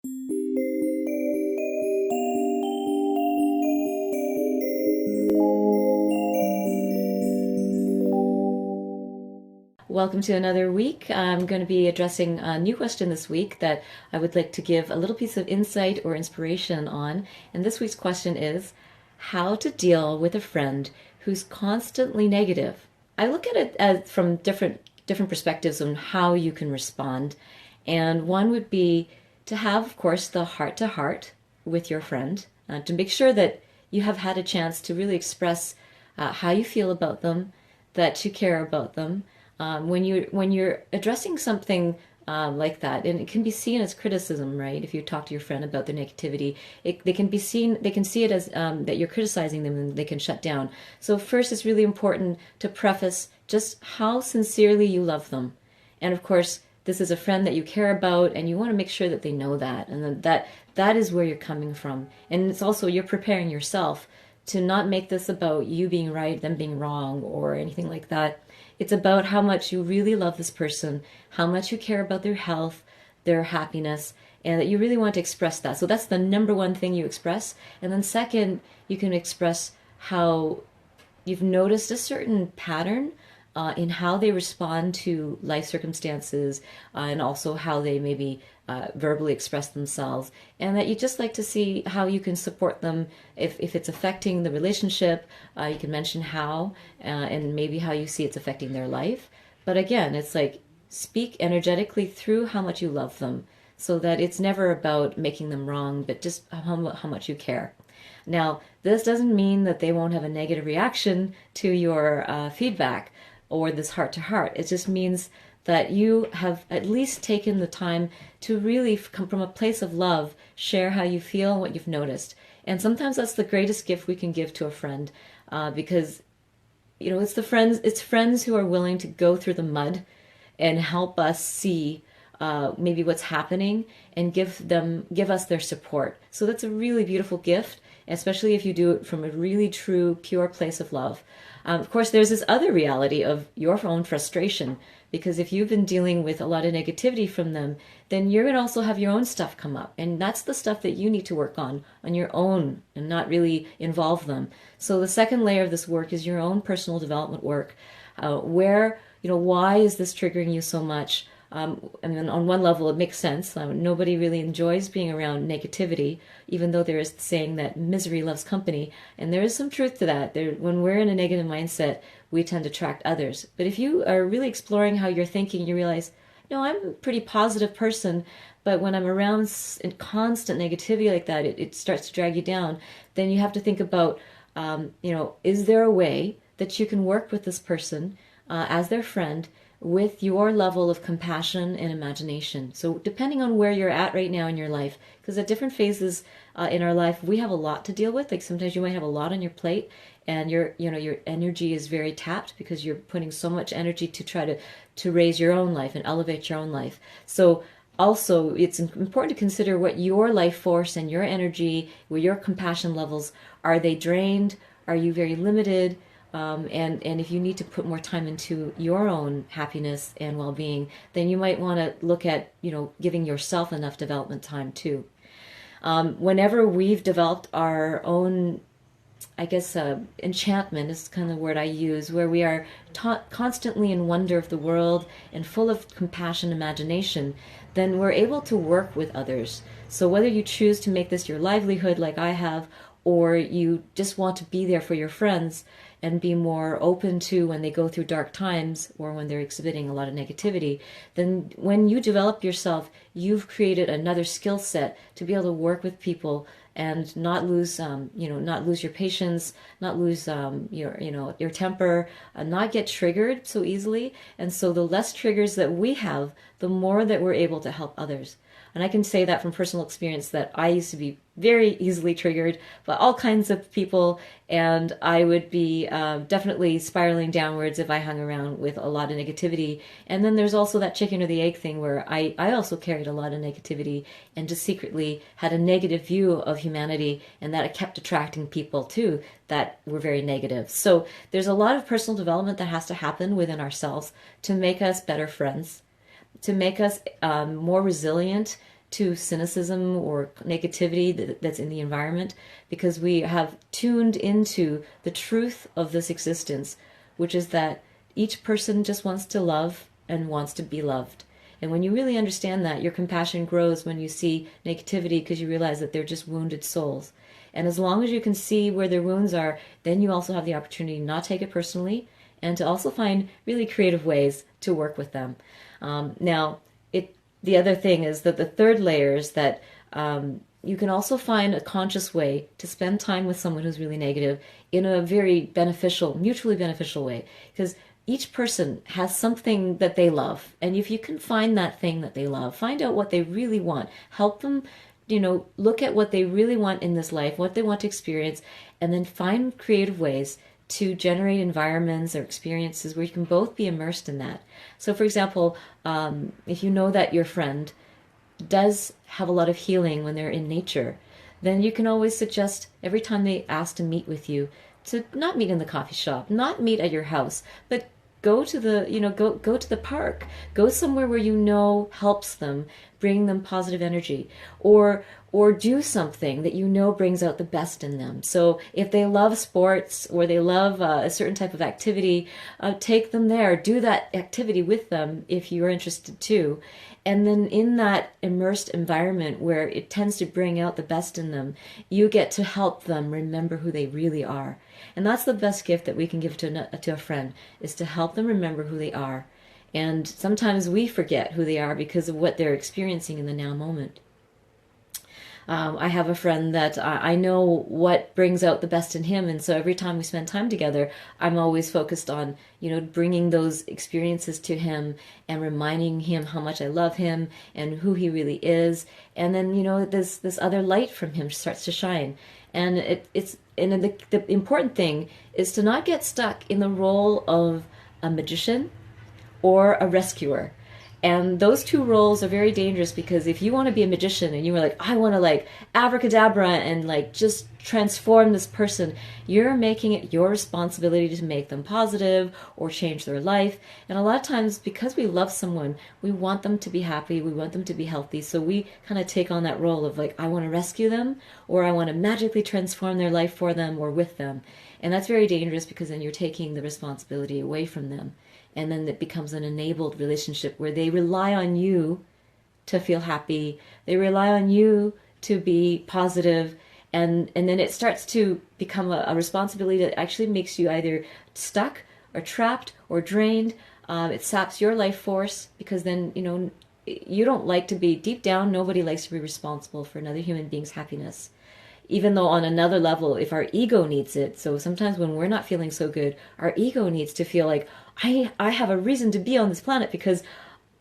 Welcome to another week. I'm going to be addressing a new question this week that I would like to give a little piece of insight or inspiration on. And this week's question is how to deal with a friend who's constantly negative. I look at it as from different perspectives on how you can respond. And one would be to have, of course, the heart to heart with your friend, to make sure that you have had a chance to really express how you feel about them, that you care about them. When you're addressing something like that, and it can be seen as criticism, right? If you talk to your friend about their negativity, they can see it as that you're criticizing them, and they can shut down. So first, it's really important to preface just how sincerely you love them, and of course, this is a friend that you care about, and you want to make sure that they know that, and that is where you're coming from, and it's also you're preparing yourself to not make this about you being right, them being wrong, or anything like that. It's about how much you really love this person, how much you care about their health, their happiness, and that you really want to express that. So that's the number one thing you express. And then second, you can express how you've noticed a certain pattern in how they respond to life circumstances, and also how they maybe verbally express themselves, and that you just like to see how you can support them if it's affecting the relationship. You can mention how, and maybe how you see it's affecting their life. But again, it's like speak energetically through how much you love them, so that it's never about making them wrong, but just how much you care. Now, this doesn't mean that they won't have a negative reaction to your feedback or this heart to heart. It just means that you have at least taken the time to really come from a place of love, share how you feel and what you've noticed. And sometimes that's the greatest gift we can give to a friend, because it's friends who are willing to go through the mud and help us see maybe what's happening, and give us their support. So that's a really beautiful gift, especially if you do it from a really true, pure place of love. Of course, there's this other reality of your own frustration, because if you've been dealing with a lot of negativity from them, then you're going to also have your own stuff come up. And that's the stuff that you need to work on your own, and not really involve them. So the second layer of this work is your own personal development work. Why is this triggering you so much? On one level, it makes sense. Nobody really enjoys being around negativity, even though there is the saying that misery loves company. And there is some truth to that. When we're in a negative mindset, we tend to attract others. But if you are really exploring how you're thinking, you realize, no, I'm a pretty positive person, but when I'm around constant negativity like that, it starts to drag you down. Then you have to think about, is there a way that you can work with this person as their friend, with your level of compassion and imagination. So depending on where you're at right now in your life, because at different phases in our life, we have a lot to deal with. Like sometimes you might have a lot on your plate, and your energy is very tapped because you're putting so much energy to try to raise your own life and elevate your own life. So also, it's important to consider what your life force and your energy, where your compassion levels, are they drained? Are you very limited? And if you need to put more time into your own happiness and well-being, then you might want to look at, giving yourself enough development time too. Whenever we've developed our own, enchantment is kind of the word I use, where we are constantly in wonder of the world and full of compassion, imagination, then we're able to work with others. So whether you choose to make this your livelihood like I have, or you just want to be there for your friends and be more open to when they go through dark times or when they're exhibiting a lot of negativity, then when you develop yourself, you've created another skill set to be able to work with people and not lose, not lose your patience, not lose your temper, not get triggered so easily. And so the less triggers that we have, the more that we're able to help others. And I can say that from personal experience that I used to be very easily triggered by all kinds of people, and I would be definitely spiraling downwards if I hung around with a lot of negativity. And then there's also that chicken or the egg thing where I also carried a lot of negativity and just secretly had a negative view of humanity, and that I kept attracting people too that were very negative. So there's a lot of personal development that has to happen within ourselves to make us better friends, to make us more resilient to cynicism or negativity that's in the environment, because we have tuned into the truth of this existence, which is that each person just wants to love and wants to be loved. And when you really understand that, your compassion grows when you see negativity, because you realize that they're just wounded souls. And as long as you can see where their wounds are, then you also have the opportunity to not take it personally and to also find really creative ways to work with them. Now, the other thing is that the third layer is that you can also find a conscious way to spend time with someone who's really negative in a very beneficial, mutually beneficial way. Because each person has something that they love. And if you can find that thing that they love, find out what they really want, help them, look at what they really want in this life, what they want to experience, and then find creative ways to generate environments or experiences where you can both be immersed in that. So for example, if you know that your friend does have a lot of healing when they're in nature, then you can always suggest every time they ask to meet with you to not meet in the coffee shop, not meet at your house, but go to the go to the park, go somewhere where helps them, bring them positive energy, or do something that brings out the best in them. So if they love sports or they love a certain type of activity, take them there, do that activity with them if you're interested too. And then in that immersed environment where it tends to bring out the best in them, you get to help them remember who they really are. And that's the best gift that we can give to a friend, is to help them remember who they are. And sometimes we forget who they are because of what they're experiencing in the now moment. I have a friend that I know what brings out the best in him, and so every time we spend time together, I'm always focused on, bringing those experiences to him and reminding him how much I love him and who he really is. And then, this other light from him starts to shine. And the important thing is to not get stuck in the role of a magician or a rescuer. And those two roles are very dangerous, because if you want to be a magician and you were like, I want to abracadabra and just transform this person, you're making it your responsibility to make them positive or change their life. And a lot of times, because we love someone, we want them to be happy, we want them to be healthy. So we kind of take on that role of I want to rescue them, or I want to magically transform their life for them or with them. And that's very dangerous, because then you're taking the responsibility away from them. And then it becomes an enabled relationship where they rely on you to feel happy. They rely on you to be positive. And then it starts to become a responsibility that actually makes you either stuck or trapped or drained. It saps your life force, because then, you don't like to be, deep down, nobody likes to be responsible for another human being's happiness. Even though on another level, if our ego needs it, so sometimes when we're not feeling so good, our ego needs to feel like, I have a reason to be on this planet because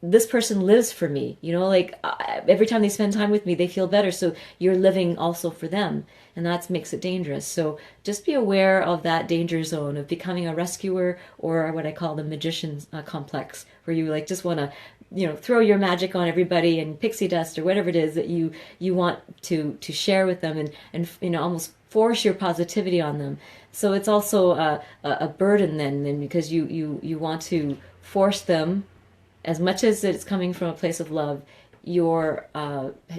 this person lives for me. Every time they spend time with me, they feel better. So you're living also for them. And that makes it dangerous. So just be aware of that danger zone of becoming a rescuer, or what I call the magician complex, where you just want to throw your magic on everybody and pixie dust or whatever it is that you want to share with them, and almost force your positivity on them. So it's also a burden then, because you want to force them, as much as it's coming from a place of love, you're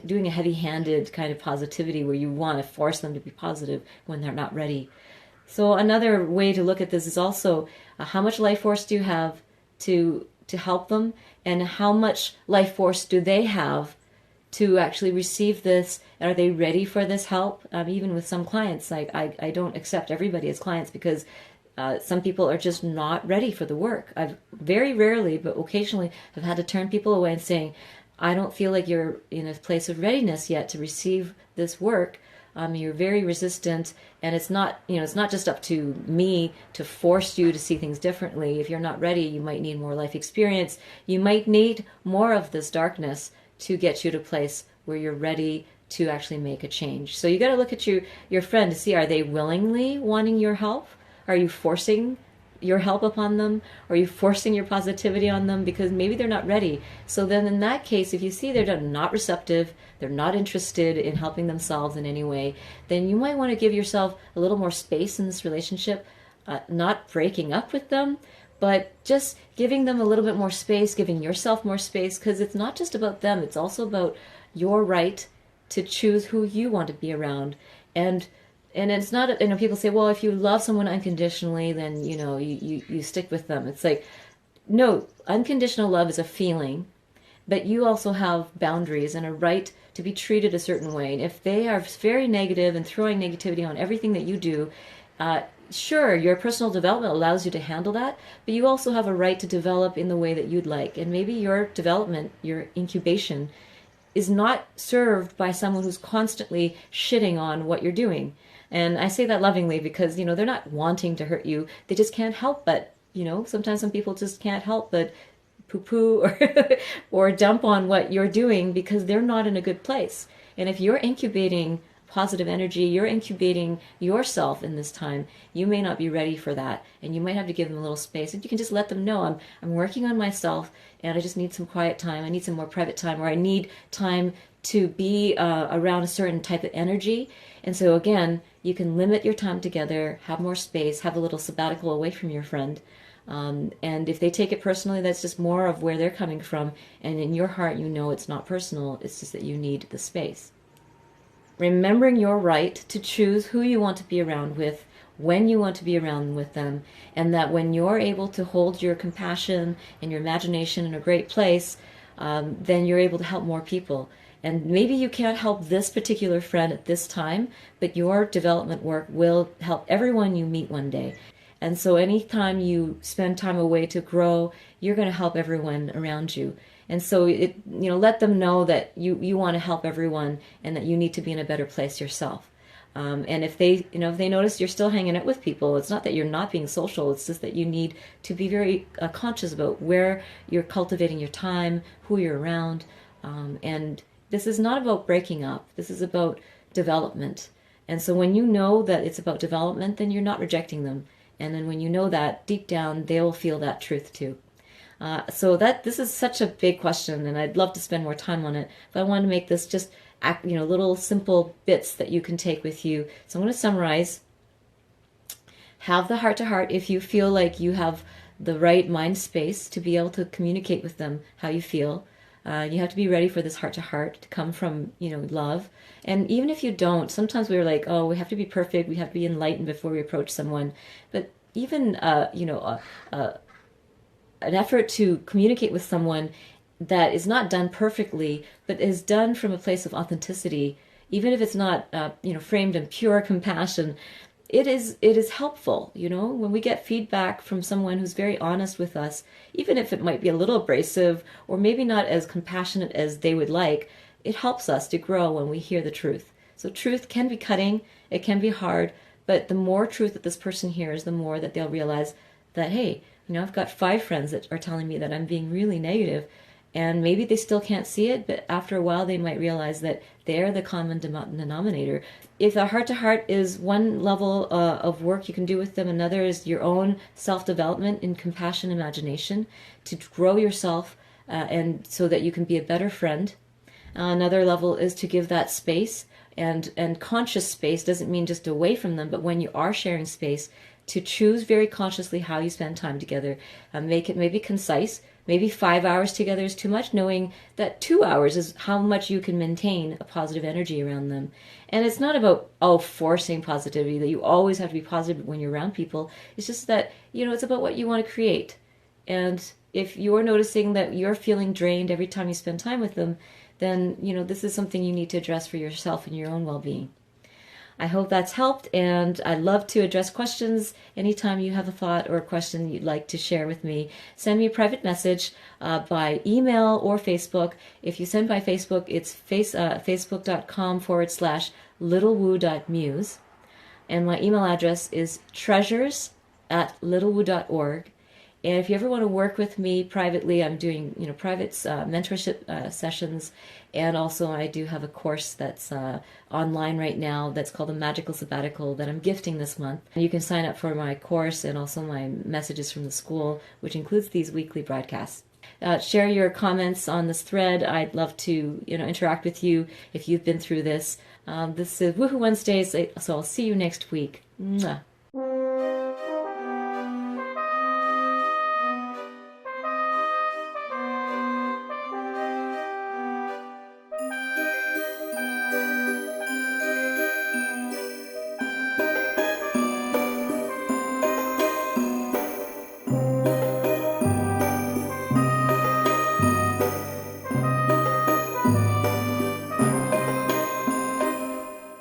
doing a heavy-handed kind of positivity where you want to force them to be positive when they're not ready. So another way to look at this is also how much life force do you have to help them, and how much life force do they have to actually receive this? Are they ready for this help? Even with some clients, I don't accept everybody as clients, because some people are just not ready for the work. I've very rarely, but occasionally, have had to turn people away and saying, I don't feel like you're in a place of readiness yet to receive this work. You're very resistant, and it's not just up to me to force you to see things differently. If you're not ready, you might need more life experience. You might need more of this darkness to get you to a place where you're ready to actually make a change. So you got to look at your friend to see, are they willingly wanting your help? Are you forcing your help upon them? Are you forcing your positivity on them? Because maybe they're not ready. So then in that case, if you see they're not receptive, they're not interested in helping themselves in any way, then you might want to give yourself a little more space in this relationship, not breaking up with them, but just giving them a little bit more space, giving yourself more space, because it's not just about them. It's also about your right to choose who you want to be around. And it's not, people say, well, if you love someone unconditionally, then, you stick with them. It's like, no, unconditional love is a feeling, but you also have boundaries and a right to be treated a certain way. And if they are very negative and throwing negativity on everything that you do, sure, your personal development allows you to handle that, but you also have a right to develop in the way that you'd like. And maybe your development, your incubation, is not served by someone who's constantly shitting on what you're doing. And I say that lovingly because, they're not wanting to hurt you. They just can't help but, sometimes some people just can't help but poo-poo or, or dump on what you're doing because they're not in a good place. And if you're incubating positive energy, you're incubating yourself in this time, you may not be ready for that. And you might have to give them a little space. And you can just let them know, I'm working on myself and I just need some quiet time. I need some more private time, or I need time to be around a certain type of energy. And so again, you can limit your time together, have more space, have a little sabbatical away from your friend. And if they take it personally, that's just more of where they're coming from. And in your heart, it's not personal. It's just that you need the space. Remembering your right to choose who you want to be around with, when you want to be around with them, and that when you're able to hold your compassion and your imagination in a great place, then you're able to help more people. And maybe you can't help this particular friend at this time, but your development work will help everyone you meet one day. And so anytime you spend time away to grow, you're going to help everyone around you. And so let them know that you want to help everyone and that you need to be in a better place yourself. And if they notice you're still hanging out with people, it's not that you're not being social. It's just that you need to be very conscious about where you're cultivating your time, who you're around. And this is not about breaking up. This is about development. And so when you know that it's about development, then you're not rejecting them. And then when you know that, deep down, they'll feel that truth too. So this is such a big question, and I'd love to spend more time on it. But I want to make this just little simple bits that you can take with you. So I'm going to summarize. Have the heart-to-heart if you feel like you have the right mind space to be able to communicate with them how you feel. You have to be ready for this heart-to-heart to come from, love. And even if you don't, sometimes we're like, oh, we have to be perfect, we have to be enlightened before we approach someone. But even, an effort to communicate with someone that is not done perfectly, but is done from a place of authenticity, even if it's not, framed in pure compassion, it is helpful. When we get feedback from someone who's very honest with us, even if it might be a little abrasive or maybe not as compassionate as they would like, it helps us to grow when we hear the truth. So truth can be cutting, it can be hard, but the more truth that this person hears, the more that they'll realize that, hey, I've got 5 friends that are telling me that I'm being really negative, and maybe they still can't see it, but after a while they might realize that they're the common denominator. If a heart-to-heart is one level of work you can do with them, another is your own self-development in compassion, imagination, to grow yourself and so that you can be a better friend. Another level is to give that space, and conscious space doesn't mean just away from them, but when you are sharing space, to choose very consciously how you spend time together. Make it maybe concise. Maybe 5 hours together is too much, knowing that 2 hours is how much you can maintain a positive energy around them. And it's not about, forcing positivity, that you always have to be positive when you're around people. It's just that, it's about what you want to create. And if you're noticing that you're feeling drained every time you spend time with them, then, this is something you need to address for yourself and your own well-being. I hope that's helped, and I'd love to address questions anytime you have a thought or a question you'd like to share with me. Send me a private message by email or Facebook. If you send by Facebook, it's facebook.com/littlewoo.muse. And my email address is treasures@littlewoo.org. And if you ever want to work with me privately, I'm doing private mentorship sessions, and also I do have a course that's online right now that's called the Magical Sabbatical that I'm gifting this month. You can sign up for my course and also my messages from the school, which includes these weekly broadcasts. Share your comments on this thread. I'd love to interact with you if you've been through this. This is Woohoo Wednesdays, so I'll see you next week. Mwah.